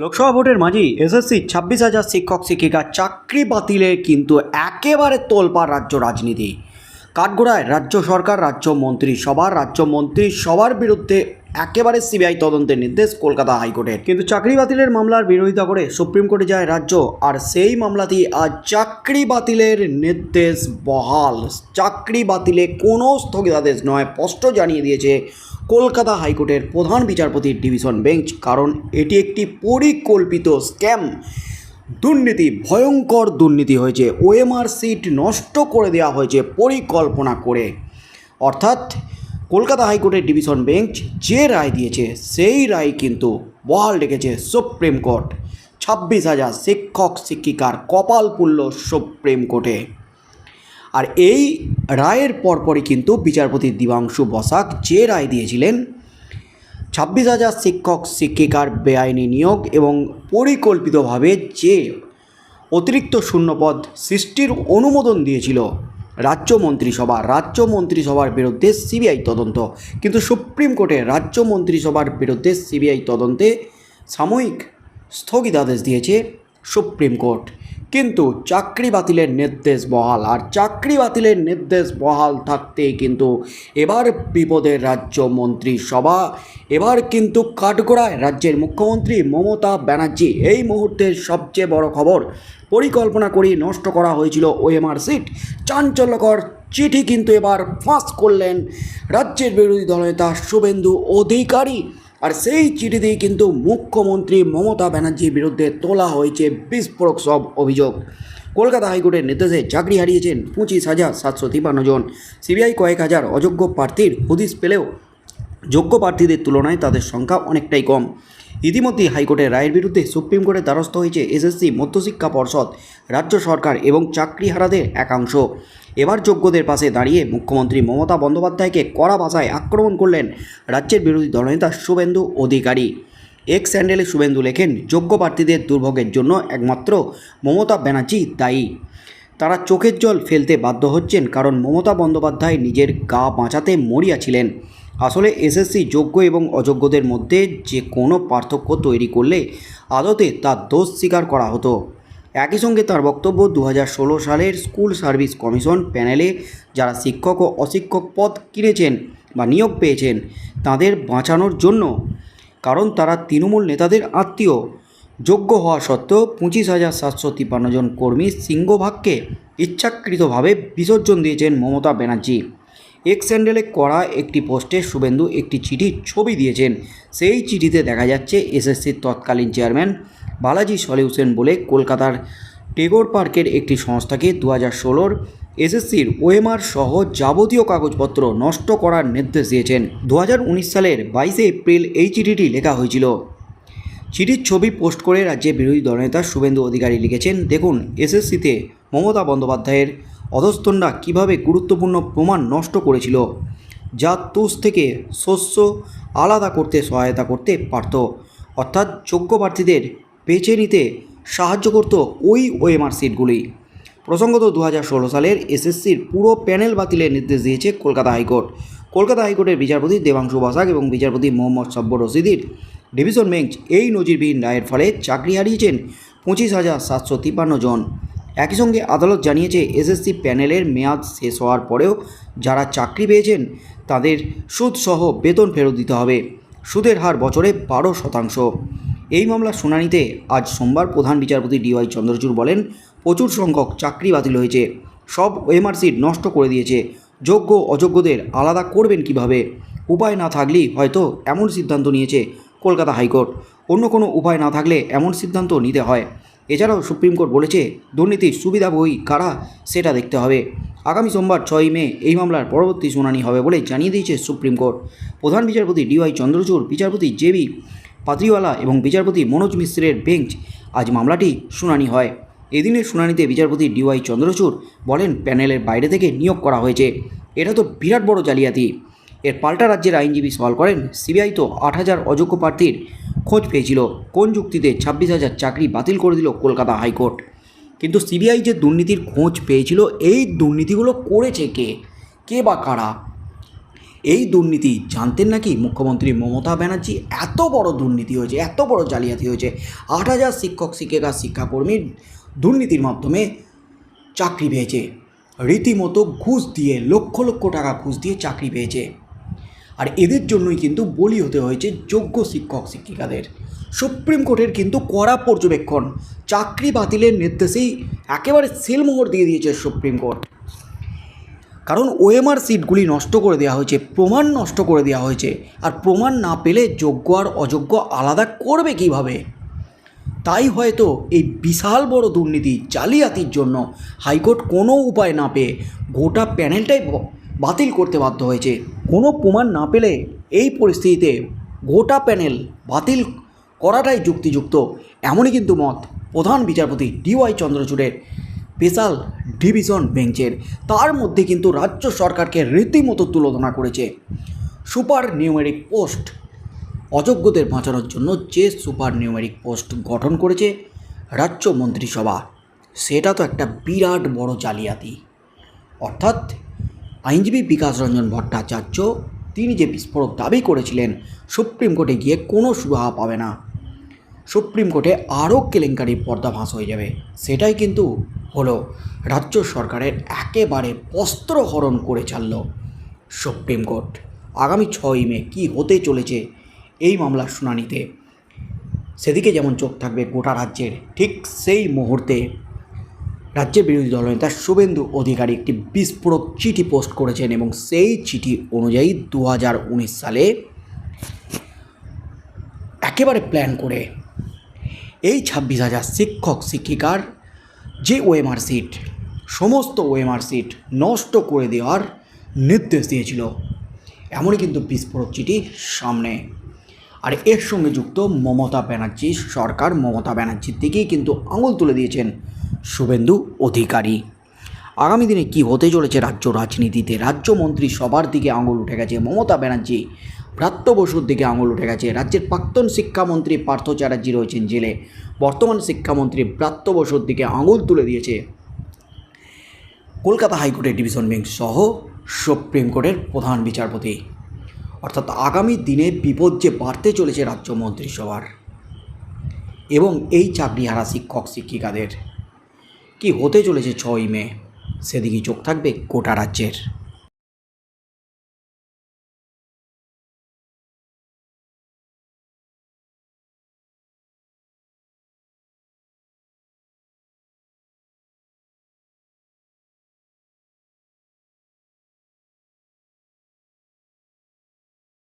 লোকসভা ভোটের মাঝেই এসএসসি 26,000 শিক্ষক শিক্ষিকা চাকরি বাতিলের কিন্তু একেবারে তোলপাড় রাজ্য রাজনীতি। কাঠগোড়ায় রাজ্য সরকার, রাজ্য মন্ত্রী সবার বিরুদ্ধে একেবারে সিবিআই তদন্তের নির্দেশ কলকাতা হাইকোর্টের। কিন্তু চাকরি বাতিলের মামলার বিরোধিতা করে সুপ্রিম কোর্টে যায় রাজ্য, আর সেই মামলাতেই আজ চাকরি বাতিলের নির্দেশ বহাল। চাকরি বাতিলে কোনো স্থগিতাদেশ নয়, স্পষ্ট জানিয়ে দিয়েছে কলকাতা হাইকোর্টের প্রধান বিচারপতির ডিভিশন বেঞ্চ। কারণ এটি একটি পরিকল্পিত স্ক্যাম, দুর্নীতি, ভয়ঙ্কর দুর্নীতি হয়েছে। ওএমআর সিট নষ্ট করে দেওয়া হয়েছে পরিকল্পনা করে। অর্থাৎ কলকাতা হাইকোর্টের ডিভিশন বেঞ্চ যে রায় দিয়েছে সেই রায় কিন্তু বহাল রেখেছে সুপ্রিম কোর্ট। 26,000 শিক্ষক শিক্ষিকার কপাল পুড়ল সুপ্রিম কোর্টে। আর এই রায়ের পরপরই কিন্তু বিচারপতি দিবাংশু বসাক যে রায় দিয়েছিলেন 26,000 শিক্ষক শিক্ষিকার বেআইনি নিয়োগ এবং পরিকল্পিতভাবে যে অতিরিক্ত শূন্যপদ সৃষ্টির অনুমোদন দিয়েছিল রাজ্য মন্ত্রিসভার বিরুদ্ধে সিবিআই তদন্ত। কিন্তু সুপ্রিম কোর্টে রাজ্য মন্ত্রিসভার বিরুদ্ধে সিবিআই তদন্তে সাময়িক স্থগিতাদেশ দিয়েছে সুপ্রিম কোর্ট। কিন্তু চাকরি বাতিলের নির্দেশ বহাল, আর চাকরি বাতিলের নির্দেশ বহাল থাকতেই কিন্তু এবার বিপদের রাজ্য মন্ত্রিসভা। এবার কিন্তু কাঠগোড়ায় রাজ্যের মুখ্যমন্ত্রী মমতা ব্যানার্জি। এই মুহূর্তের সবচেয়ে বড় খবর, পরিকল্পনা করে নষ্ট করা হয়েছিল ওএমআর সিট। চাঞ্চল্যকর চিঠি কিন্তু এবার ফাঁস করলেন রাজ্যের বিরোধী দলনেতা শুভেন্দু অধিকারী। আর সেই চিঠিতেই কিন্তু মুখ্যমন্ত্রী মমতা ব্যানার্জির বিরুদ্ধে তোলা হয়েছে বিস্ফোরক সব অভিযোগ। কলকাতা হাইকোর্টের নির্দেশে চাকরি হারিয়েছেন 25,753 জন। সিবিআই কয়েক হাজার অযোগ্য প্রার্থীর হদিশ পেলেও যোগ্য প্রার্থীদের তুলনায় তাদের সংখ্যা অনেকটাই কম। ইতিমধ্যে হাইকোর্টের রায়ের বিরুদ্ধে সুপ্রিম কোর্টের দ্বারস্থ হয়েছে এসএসসি, মধ্যশিক্ষা পর্ষদ, রাজ্য সরকার এবং চাকরিহারাদের একাংশ। এবার যোগ্যদের পাশে দাঁড়িয়ে মুখ্যমন্ত্রী মমতা বন্দ্যোপাধ্যায়কে কড়া ভাষায় আক্রমণ করলেন রাজ্যের বিরোধী দলনেতা শুভেন্দু অধিকারী। এক্স হ্যান্ডেলে শুভেন্দু লেখেন, যোগ্য প্রার্থীদের দুর্ভোগের জন্য একমাত্র মমতা ব্যানার্জি দায়ী। তারা চোখের জল ফেলতে বাধ্য হচ্ছেন কারণ মমতা বন্দ্যোপাধ্যায় নিজের গা বাঁচাতে মরিয়া ছিলেন। আসলে এসএসসি যোগ্য এবং অযোগ্যদের মধ্যে যে কোনো পার্থক্য তৈরি করলে আদতে তার দোষ স্বীকার করা হতো। একই সঙ্গে তার বক্তব্য, 2016 সালের স্কুল সার্ভিস কমিশন প্যানেলে যারা শিক্ষক ও অশিক্ষক পদ কিনেছেন বা নিয়োগ পেয়েছেন তাদের বাঁচানোর জন্য, কারণ তারা তৃণমূল নেতাদের আত্মীয়। যোগ্য হওয়া সত্ত্বেও 25,753 জন কর্মী সিংহভাগকে ইচ্ছাকৃতভাবে বিসর্জন দিয়েছেন মমতা ব্যানার্জি। এক্স হ্যান্ডেলে করা একটি পোস্টে শুভেন্দু একটি চিঠির ছবি দিয়েছেন। সেই চিঠিতে দেখা যাচ্ছে এসএসসির তৎকালীন চেয়ারম্যান বালাজি সলিউশন বলে কলকাতার টেগোর পার্কের একটি সংস্থাকে 2016 এসএসসির ওএমআর সহ যাবতীয় কাগজপত্র নষ্ট করার নির্দেশ দিয়েছেন। 2019 সালের 22 এপ্রিল এই চিঠিটি লেখা হয়েছিল। চিঠির ছবি পোস্ট করে রাজ্যের বিরোধী দলনেতা শুভেন্দু অধিকারী লিখেছেন, দেখুন এসএসসিতে মমতা বন্দ্যোপাধ্যায়ের অধস্তনরা কীভাবে গুরুত্বপূর্ণ প্রমাণ নষ্ট করেছিল যা তুষ থেকে শস্য আলাদা করতে সহায়তা করতে পারত, অর্থাৎ যোগ্য প্রার্থীদের বেছে নিতে সাহায্য করত ওই ওএমআর সিটগুলি। প্রসঙ্গত 2016 সালের এসএসসির পুরো প্যানেল বাতিলের নির্দেশ দিয়েছে কলকাতা হাইকোর্ট। কলকাতা হাইকোর্টের বিচারপতি দেবাংশু বসাক এবং বিচারপতি মোহাম্মদ সব্বর রশিদির ডিভিশন বেঞ্চ এই নজিরবিহীন রায়ের ফলে চাকরি হারিয়েছেন 25,753 জন। একই সঙ্গে আদালত জানিয়েছে এসএসসি প্যানেলের মেয়াদ শেষ হওয়ার পরেও যারা চাকরি পেয়েছেন তাদের সুদসহ বেতন ফেরত দিতে হবে। সুদের হার বছরে 12%। এই মামলার শুনানিতে আজ সোমবার প্রধান বিচারপতি ডিওয়াই চন্দ্রচূড় বলেন, প্রচুর সংখ্যক চাকরি বাতিল হয়েছে, সব ওএমআর সিট নষ্ট করে দিয়েছে। যোগ্য অযোগ্যদের আলাদা করবেন কিভাবে? উপায় না থাকলেই হয়তো এমন সিদ্ধান্ত নিয়েছে কলকাতা হাইকোর্ট। অন্য কোনো উপায় না থাকলে এমন সিদ্ধান্ত নিতে হয়। এছাড়াও সুপ্রিম কোর্ট বলেছে, দুর্নীতির সুবিধাভোগী কারা সেটা দেখতে হবে। আগামী সোমবার 6 মে এই মামলার পরবর্তী শুনানি হবে বলে জানিয়ে দিয়েছে সুপ্রিম কোর্ট। প্রধান বিচারপতি ডিওয়াই চন্দ্রচূড়, বিচারপতি জেবি পাত্রিওয়ালা এবং বিচারপতি মনোজ মিশ্রের বেঞ্চ আজ মামলাটি শুনানি হয়। এদিনের শুনানিতে বিচারপতি ডিওয়াই চন্দ্রচূড় বলেন, প্যানেলের বাইরে থেকে নিয়োগ করা হয়েছে, এটা তো বিরাট বড় জালিয়াতি। এর পাল্টা রাজ্যের আইনজীবী সওয়াল করেন, সিবিআই তো 8,000 অযোগ্য প্রার্থীর খোঁজ পেয়েছিল, কোন যুক্তিতে 26,000 চাকরি বাতিল করে দিল কলকাতা হাইকোর্ট? কিন্তু সিবিআই যে দুর্নীতির খোঁজ পেয়েছিল, এই দুর্নীতিগুলো করেছে কে বা কারা? এই দুর্নীতি জানতেন নাকি মুখ্যমন্ত্রী মমতা ব্যানার্জি? এত বড় দুর্নীতি হয়েছে, এত বড় জালিয়াতি হয়েছে। 8,000 শিক্ষক শিক্ষিকা শিক্ষাকর্মীর দুর্নীতির মাধ্যমে চাকরি পেয়েছে, রীতিমতো ঘুষ দিয়ে, লক্ষ লক্ষ টাকা ঘুষ দিয়ে চাকরি পেয়েছে। আর এদের জন্যই কিন্তু বলি হতে হয়েছে যোগ্য শিক্ষক শিক্ষিকাদের। সুপ্রিম কোর্টের কিন্তু কড়া পর্যবেক্ষণ, চাকরি বাতিলের নির্দেশেই একেবারে সিলমোহর দিয়ে দিয়েছে সুপ্রিম কোর্ট। কারণ ওএমআর সিটগুলি নষ্ট করে দেওয়া হয়েছে, প্রমাণ নষ্ট করে দেওয়া হয়েছে। আর প্রমাণ না পেলে যোগ্য আর অযোগ্য আলাদা করবে কিভাবে? তাই হয়তো এই বিশাল বড় দুর্নীতি জালিয়াতির জন্য হাইকোর্ট কোনো উপায় না পেয়ে গোটা প্যানেলটাই বাতিল করতে বাধ্য হয়েছে। কোনো প্রমাণ না পেলে এই পরিস্থিতিতে গোটা প্যানেল বাতিল করাটাই যুক্তিযুক্ত, এমনই কিন্তু মত প্রধান বিচারপতি ডিওয়াই চন্দ্রচূড়ের স্পেশাল ডিভিশন বেঞ্চের। তার মধ্যে কিন্তু রাজ্য সরকারকে রীতিমতো তুলনা করেছে। সুপার নিউমেরিক পোস্ট, অযোগ্যদের বাঁচানোর জন্য যে সুপার নিউমেরিক পোস্ট গঠন করেছে রাজ্য মন্ত্রিসভা, সেটা তো একটা বিরাট বড় জালিয়াতি। অর্থাৎ আইনজীবী বিকাশ রঞ্জন ভট্টাচার্য তিনি যে বিস্ফোরক দাবি করেছিলেন সুপ্রিম কোর্টে গিয়ে কোনো সুরাহা পাবে না, সুপ্রিম কোর্টে আরও কেলেঙ্কারির পর্দাফাঁস হয়ে যাবে, সেটাই কিন্তু হলো। রাজ্য সরকারের একেবারে বস্ত্রহরণ করে ছাড়ল সুপ্রিম কোর্ট। আগামী 6ই মে কী হতে চলেছে এই মামলার শুনানিতে, সেদিকে যেমন চোখ থাকবে গোটা রাজ্যের, ঠিক সেই মুহূর্তে রাজ্যের বিরোধী দলনেতা শুভেন্দু অধিকারী একটি বিস্ফোরক চিঠি পোস্ট করেছেন এবং সেই চিঠি অনুযায়ী 2019 সালে একেবারে প্ল্যান করে এই 26,000 শিক্ষক শিক্ষিকার যে ওএমআর সিট, সমস্ত ওএমআর সিট নষ্ট করে দেওয়ার নির্দেশ দিয়েছিল। এমনই কিন্তু বিস্ফোরক চিঠি সামনে। আর এর সঙ্গে যুক্ত মমতা ব্যানার্জি সরকার, মমতা ব্যানার্জির দিকেই কিন্তু আঙুল তুলে দিয়েছেন শুভেন্দু অধিকারী। আগামী দিনে কি হতে চলেছে রাজ্য রাজনীতিতে? রাজ্যমন্ত্রী সবার দিকে আঙুল উঠে গেছে মমতা ব্যানার্জি, ব্রাত্য বসুর দিকে আঙুল উঠে গেছে। রাজ্যের প্রাক্তন শিক্ষামন্ত্রী পার্থ চ্যাটার্জি রয়েছেন জেলে, বর্তমান শিক্ষামন্ত্রী ব্রাত্য বসুর দিকে আঙুল তুলে দিয়েছে কলকাতা হাইকোর্টের ডিভিশন বেঞ্চ সহ সুপ্রিম কোর্টের প্রধান বিচারপতি। অর্থাৎ আগামী দিনে বিপদ যে বাড়তে চলেছে রাজ্য মন্ত্রিসভার এবং এই চাকরিহারা শিক্ষক শিক্ষিকাদের, কি হতে চলেছে 6ই মে, সেদিকেই চোখ থাকবে গোটা রাজ্যের।